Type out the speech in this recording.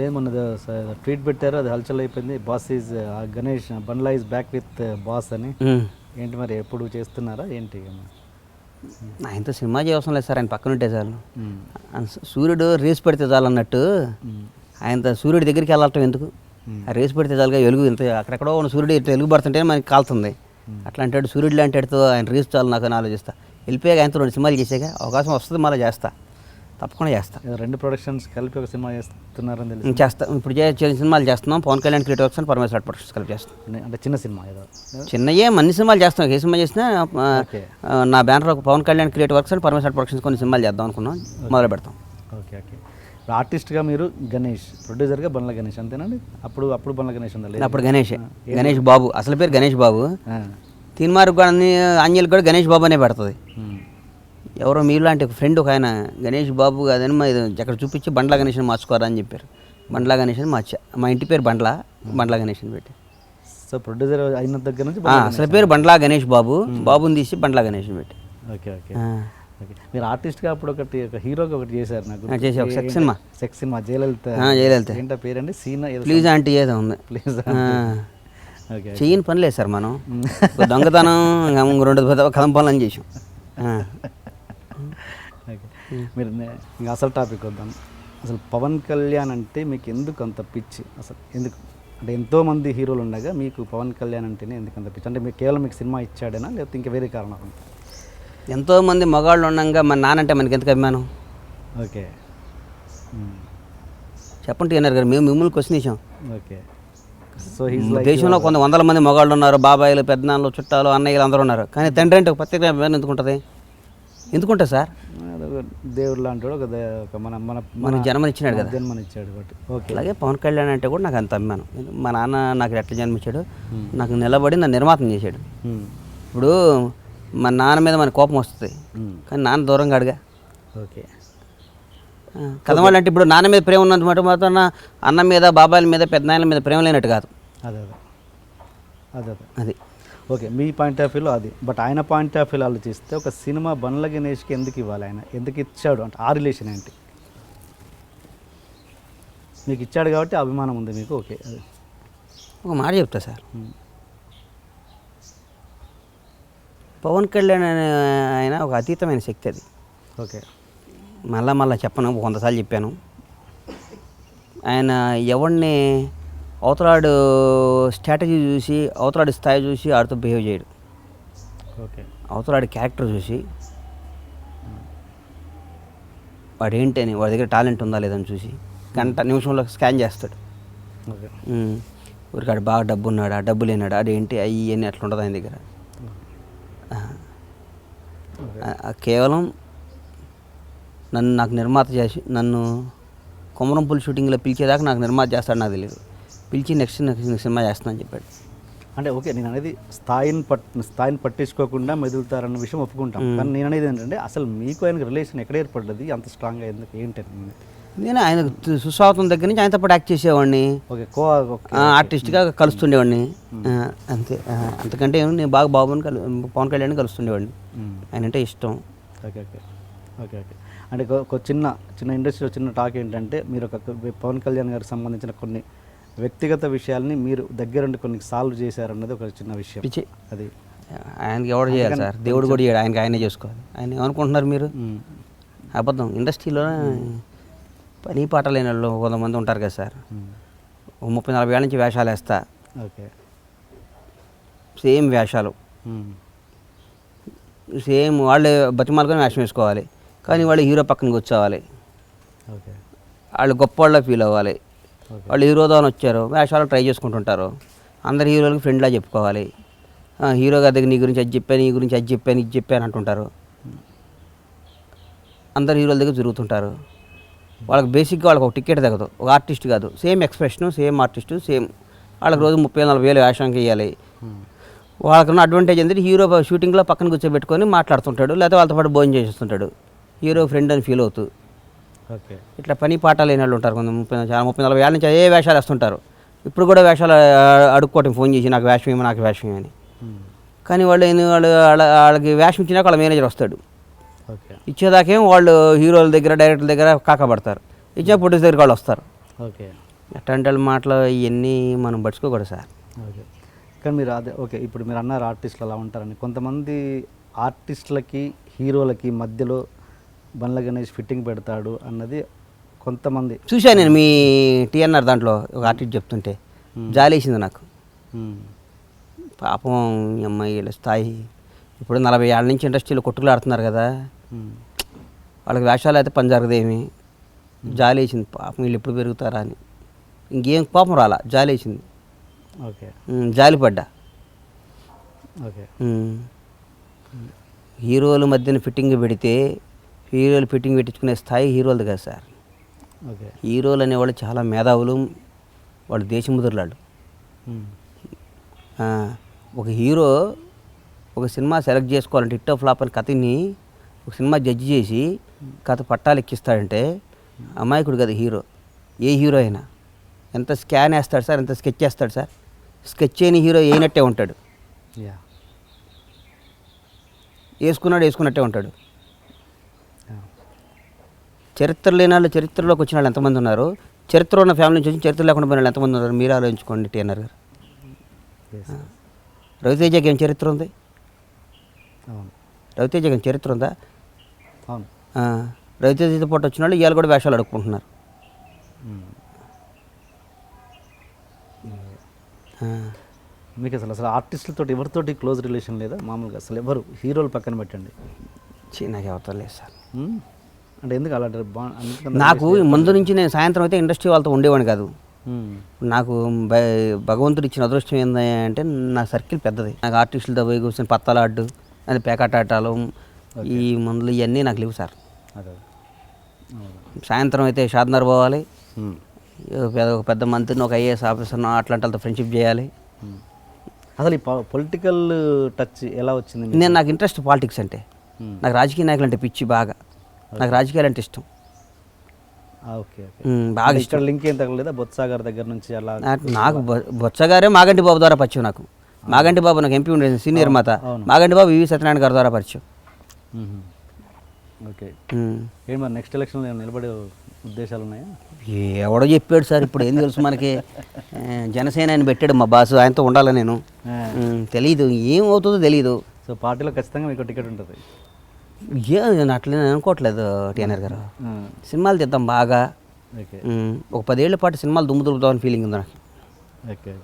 ఏమన్నది ట్వీట్ పెట్టారు, అది హల్చల్ అయిపోయింది. Boss is Ganesh Bandla is back with boss అని. ఏంటి మరి ఎప్పుడు చేస్తున్నారా ఏంటి? ఆయనతో సినిమా చేయవసరం లేదు సార్, ఆయన పక్కన ఉంటే చాలు. సూర్యుడు రేసు పెడితే చాలు అన్నట్టు ఆయనతో సూర్యుడి దగ్గరికి వెళ్ళటం ఎందుకు? ఆ రేసు పెడితే చాలుగా వెలుగు ఇంత అక్కడెక్కడో ఉన్న సూర్యుడు ఇట్లా వెలుగు పడుతుంటే మనకి కాలుతుంది. అట్లా అంటాడు సూర్యుడు లాంటి వాడితో ఆయన రేసు చాలు నాకు అని ఆలోచిస్తా. వెళ్ళిపోయాక ఆయనతో 2 సినిమాలు చేసాక అవకాశం వస్తుంది, మళ్ళీ చేస్తా, తప్పకుండా చేస్తా. 2 ప్రొడక్షన్స్ కలిపి ఒక సినిమా చేస్తున్నారని తెలిసి చేస్తాం. ఇప్పుడు సినిమాలు చేస్తున్నాం. Pawan Kalyan creative works and Parameshwara productions కలిపి చేస్తాం. అంటే చిన్న సినిమా ఏదో చిన్నయే అన్ని సినిమాలు చేస్తాం. ఏ సినిమా చేసినా నా banner Pawan Kalyan creative works and Parameshwara productions కొన్ని సినిమాలు చేద్దాం అనుకున్నాం, మొదలు పెడతాం. Okay okay. ఆర్టిస్ట్గా మీరు గణేష్, ప్రొడ్యూసర్గా బండ్ల గణేష్ అంతేనండి? అప్పుడు బండ్ల గణేష్ ఉండాలి. అప్పుడు గణేష్ బాబు, అసలు పేరు గణేష్ బాబు. తీన్మార్కు కూడా అంజలి కూడా గణేష్ బాబు అనే పెడుతుంది. ఎవరో మీలాంటి ఒక ఫ్రెండ్ ఒక ఆయన గణేష్ బాబు కాదని అక్కడ చూపించి బండ్ల గణేష్ అని మార్చుకోరా అని చెప్పారు. బండ్ల గణేష్ అని మార్చా. మా ఇంటి పేరు బండ్ల గణేష్ అని పెట్టి. సో ప్రొడ్యూసర్ అయిన దగ్గర నుంచి అసలు పేరు బండ్ల గణేష్ బాబు, బాబుని తీసి బండ్ల గణేష్ అని పెట్టి. Okay okay okay. మీరు ఆర్టిస్ట్గా అప్పుడు ఒక హీరోకి ఒకటి చేశారు నాకు చేసి ఒక సెక్స్ సినిమా జయలలిత ఏంటో పేరండి? సీనా ప్లీజ్ ఆంటీ ఏదో ఉంది. Please okay. చెయ్యని పని లేదు సార్, మనం దొంగతనం 2 కథం పనులు అని చేసాం. ఓకే. మీరు ఇంకా అసలు టాపిక్ వద్దాం. అసలు పవన్ కళ్యాణ్ అంటే మీకు ఎందుకు అంత పిచ్చి? అసలు ఎందుకు అంటే ఎంతోమంది హీరోలు ఉండగా మీకు పవన్ కళ్యాణ్ అంటేనే ఎందుకు అంత పిచ్చి? అంటే మీకు కేవలం మీకు సినిమా ఇచ్చాడేనా లేకపోతే ఇంకా వేరే కారణం? ఎంతోమంది మగాళ్ళు ఉండగా మన నానంటే మనకి ఎందుకు అభిమానం? ఓకే చెప్పండి టీఎన్ఆర్ గారు, మేము మిమ్మల్ని క్వశ్చన్ ఇచ్చాం. ఓకే. సో దేశంలో 100 మంది మగాళ్ళు ఉన్నారు, బాబాయిలు, పెద్దనాన్నలు, చుట్టాలు, అన్నయ్యలు అందరూ ఉన్నారు. కానీ తండ్రి అంటే ఒక ప్రత్యేక అభిమానం ఎందుకుంటుంది సార్? దేవుడు లాంటి మనకు జన్మనిచ్చినాడు కదా, జన్మనిచ్చాడు. ఓకే. అలాగే పవన్ కళ్యాణ్ అంటే కూడా నాకు అంత అభిమానం. మా నాన్న నాకు ఎట్లా జన్మించాడు, నాకు నిలబడి నన్ను నిర్మాతం చేశాడు. ఇప్పుడు మా నాన్న మీద మన కోపం వస్తుంది, కానీ నాన్న దూరంగా అడిగా. ఓకే. కథవాళ్ళు అంటే ఇప్పుడు నాన్న మీద ప్రేమ ఉన్నంత మాత్రం అన్న మీద, బాబాయిల మీద, పెద్దనాయల మీద ప్రేమ లేనట్టు కాదు. అది ఓకే. మీ పాయింట్ ఆఫ్ వ్యూలో అది. బట్ ఆయన పాయింట్ ఆఫ్ వ్యూలో ఆలోచిస్తే ఒక సినిమా బండ్ల గణేష్కి ఎందుకు ఇవ్వాలి, ఆయన ఎందుకు ఇచ్చాడు అంటే ఆ రిలేషన్ ఏంటి? మీకు ఇచ్చాడు కాబట్టి అభిమానం ఉంది మీకు. ఓకే. ఒక మాట చెప్తా సార్, పవన్ కళ్యాణ్ ఆయన ఒక అతీతమైన శక్తి. అది ఓకే. మళ్ళా చెప్పను, 100 సార్లు చెప్పాను. ఆయన ఎవరిని అవతలాడు స్ట్రాటజీ చూసి, అవతలాడి స్థాయి చూసి ఆడితో బిహేవ్ చేయడు. ఓకే. అవతలాడి క్యారెక్టర్ చూసి వాడు ఏంటని, వాడి దగ్గర టాలెంట్ ఉందా లేదని చూసి నిమిషంలో స్కాన్ చేస్తాడు. ఓకే. ఊరికాడు బాగా డబ్బు ఉన్నాడు, ఆ డబ్బు లేనాడు, అదేంటి అయ్యి అని అట్లా ఉంటుంది ఆయన దగ్గర. కేవలం నాకు నిర్మాత చేసి నన్ను కొమరంపుల్ షూటింగ్లో పిలిచేదాకా నాకు నిర్మాత చేస్తాడు నాకు తెలియదు. పిలిచి నెక్స్ట్ సినిమా చేస్తానని చెప్పాడు. అంటే ఓకే, నేను అనేది స్థాయిని పట్టించుకోకుండా మెదులుతారన్న విషయం ఒప్పుకుంటాం. కానీ నేను అనేది ఏంటంటే అసలు మీకు ఆయనకు రిలేషన్ ఎక్కడ ఏర్పడ్డది అంత స్ట్రాంగ్గా ఎందుకు ఏంటంటే? నేను ఆయన సుస్వాగతం దగ్గర నుంచి ఆయనతో పాటు యాక్ట్ చేసేవాడిని, ఆర్టిస్ట్గా కలుస్తుండేవాడిని అంతే. అంతకంటే నేను బాగా పవన్ కళ్యాణ్ కలుస్తుండేవాడిని, ఆయన అంటే ఇష్టం. Okay okay okay okay. అంటే ఒక చిన్న ఇండస్ట్రీలో చిన్న టాక్ ఏంటంటే మీరు ఒక పవన్ కళ్యాణ్ గారికి సంబంధించిన కొన్ని వ్యక్తిగత విషయాల్ని మీరు దగ్గరుండి కొన్ని సాల్వ్ చేశారన్నది ఒక చిన్న విషయం. అది ఆయనకి ఎవరు చేయాలి సార్? దేవుడు కూడా చేయడు, ఆయనకి ఆయనే చేసుకోవాలి. ఆయన ఏమనుకుంటున్నారు మీరు? అబద్ధం. ఇండస్ట్రీలో పని పాట లేని వాళ్ళు 100 మంది ఉంటారు కదా సార్. 30-40 ఏళ్ళ నుంచి వేషాలు వేస్తా. ఓకే. సేమ్ వేషాలు, సేమ్ వాళ్ళే బతిమాలుకొని వేషం వేసుకోవాలి. కానీ వాళ్ళు హీరో పక్కన కూర్చోవాలి, వాళ్ళు గొప్ప వాళ్ళ ఫీల్ అవ్వాలి. వాళ్ళు హీరోదాని వచ్చారు, వేషాలు ట్రై చేసుకుంటుంటారు. అందరు హీరోలకు ఫ్రెండ్లా చెప్పుకోవాలి. హీరో గారి దగ్గర నీ గురించి అది చెప్పాను, నీ గురించి అది చెప్పాను, ఇది చెప్పాను అంటుంటారు. అందరు హీరోల దగ్గర తిరుగుతుంటారు. వాళ్ళకి బేసిక్గా వాళ్ళకి ఒక టికెట్ తగ్గదు, ఒక ఆర్టిస్ట్ కాదు. Same expression, same artist, same. వాళ్ళకి రోజు 30-40 వేలు వేషానికి వేయాలి. వాళ్ళకున్న అడ్వాంటేజ్ ఏంటంటే హీరో షూటింగ్లో పక్కన కూర్చోబెట్టుకొని మాట్లాడుతుంటాడు, లేకపోతే వాళ్ళతో పాటు భోజనం చేసేస్తుంటాడు. హీరో ఫ్రెండ్ అని ఫీల్ అవుతూ. ఓకే. ఇట్లా పని పాట లేని వాళ్ళు ఉంటారు కొంచెం 30-40 ఏళ్ళ నుంచి అదే వేషాలు వేస్తుంటారు. ఇప్పుడు కూడా వేషాలు అడుక్కోవటం, ఫోన్ చేసి నాకు వేషం ఏమో, నాకు వేషం అని. కానీ వాళ్ళకి వేషం ఇచ్చినాక వాళ్ళ మేనేజర్ వస్తాడు. ఇచ్చేదాకేం వాళ్ళు హీరోల దగ్గర, డైరెక్టర్ల దగ్గర కాకపడతారు. ఇచ్చే ప్రొడ్యూసర్ దగ్గర వాళ్ళు వస్తారు. ఓకే. అట్లాంటి వాళ్ళ మాటలు ఇవన్నీ మనం పడుచుకోకూడదు సార్. ఓకే. కానీ మీరు అదే ఓకే ఇప్పుడు మీరు అన్నారు ఆర్టిస్టులు అలా ఉంటారని. కొంతమంది ఆర్టిస్టులకి హీరోలకి మధ్యలో బండ్ల గణేష్ ఫిట్టింగ్ పెడతాడు అన్నది కొంతమంది. చూశాను నేను మీ టీఎన్ఆర్ దాంట్లో ఒక ఆర్టిస్ట్ చెప్తుంటే జాలేసింది నాకు. పాపం ఈ అమ్మాయిల స్థాయి ఇప్పుడు 40 ఏళ్ళ నుంచి ఇండస్ట్రీలో కొట్టుకులాడుతున్నారు కదా, వాళ్ళకి వేషాలు అయితే పని జరగదేమి. జాలేసింది పాపం, వీళ్ళు ఎప్పుడు పెరుగుతారా అని. ఇంకేం కోపం రాలా, జాలేసింది. ఓకే. జాలిపడ్డా. ఓకే. హీరోల మధ్యన ఫిట్టింగ్ పెడితే హీరోలు ఫిట్టింగ్ పెట్టించుకునే స్థాయి హీరోలది కాదు సార్. ఓకే. హీరోలు అనేవాళ్ళు చాలా మేధావులు, వాళ్ళు దేశముద్రులాళ్ళు. ఒక హీరో ఒక సినిమా సెలెక్ట్ చేసుకోవాలంటే హిట్ ఆఫ్ ఫ్లాప్ అని కథని ఒక సినిమా జడ్జి చేసి కథ పట్టాలు ఎక్కిస్తాడంటే అమాయకుడు కదా హీరో. ఏ హీరో అయినా ఎంత స్కాన్ వేస్తాడు సార్, ఎంత స్కెచ్ వేస్తాడు సార్. స్కెచ్ చేయని హీరో వేయనట్టే ఉంటాడు, వేసుకున్నట్టే ఉంటాడు. చరిత్ర లేని వాళ్ళు చరిత్రలోకి వచ్చిన వాళ్ళు ఎంతమంది ఉన్నారు, చరిత్ర ఉన్న ఫ్యామిలీ నుంచి వచ్చి చరిత్ర లేకుండా పోయిన వాళ్ళు ఎంతమంది ఉన్నారు, మీరు ఆలోచించుకోండి టీఎన్ఆర్ గారు. రవితేజకి ఏం చరిత్ర ఉంది? రవితేజకి ఏం చరిత్ర ఉందా? రవితేజతో పాటు వచ్చిన వాళ్ళు ఇవాళ కూడా వేషాలు అడుక్కుంటున్నారు. మీకు అసలు ఆర్టిస్టులతో ఎవరితోటి క్లోజ్ రిలేషన్ లేదా మామూలుగా? అసలు ఎవరు హీరోలు పక్కన పెట్టండి. నాకు ఎవరితో లేదు సార్. అంటే ఎందుకు అలా? నాకు ముందు నుంచి నేను సాయంత్రం అయితే ఇండస్ట్రీ వాళ్ళతో ఉండేవాడిని కాదు. నాకు భగవంతుడు ఇచ్చిన అదృష్టం ఏంటంటే నా సర్కిల్ పెద్దది. నాకు ఆర్టిస్టులతో పోయి కూర్చొని పత్తలాడ్డు అది పేకాటాటాలు ఈ మందులు ఇవన్నీ నాకు లేవు సార్. సాయంత్రం అయితే షాద్నగర్ పోవాలి, ఒక పెద్ద మంత్రిని ఒక ఐఏఎస్ ఆఫీసర్ను అట్లాంటి వాళ్ళతో ఫ్రెండ్షిప్ చేయాలి. అసలు ఈ పొలిటికల్ టచ్ ఎలా వచ్చింది? నాకు ఇంట్రెస్ట్ పాలిటిక్స్ అంటే, నాకు రాజకీయ నాయకులు అంటే పిచ్చి బాగా. నాకు రాజకీయాలు అంటే ఇష్టం. ఓకే. బాగా ఇష్టం. లింక్ ఏం తగలేదా బొత్స గారి దగ్గర నుంచి? అలా నాకు బొత్స గారే మాగంటి బాబు ద్వారా పరిచయం. నాకు మాగంటి బాబు నాకు ఎంపీ ఉండేది, సీనియర్ మాత. మాగంటి బాబు వివి సత్యనారాయణ గారి ద్వారా పరిచయం. ఓకే. ఏం మరి నెక్స్ట్ ఎలక్షన్లో నిలబడే ఉద్దేశాలు ఉన్నాయా? ఎవడో చెప్పాడు సార్, ఇప్పుడు ఏం తెలుసు మనకి. జనసేన ఆయన పెట్టాడు మా బాసు, ఆయనతో ఉండాలి నేను. తెలీదు ఏమవుతుందో తెలీదు. సో పార్టీలో ఖచ్చితంగా మీకు టికెట్ ఉంటుంది? నేను అట్లే నేను అనుకోవట్లేదు టీఎన్ఆర్ గారు. సినిమాలు తీద్దాం బాగా, ఒక 10 ఏళ్ల పాటు సినిమాలు దుమ్ము దులుపుతామని ఫీలింగ్ ఉంది నాకు. ఓకే.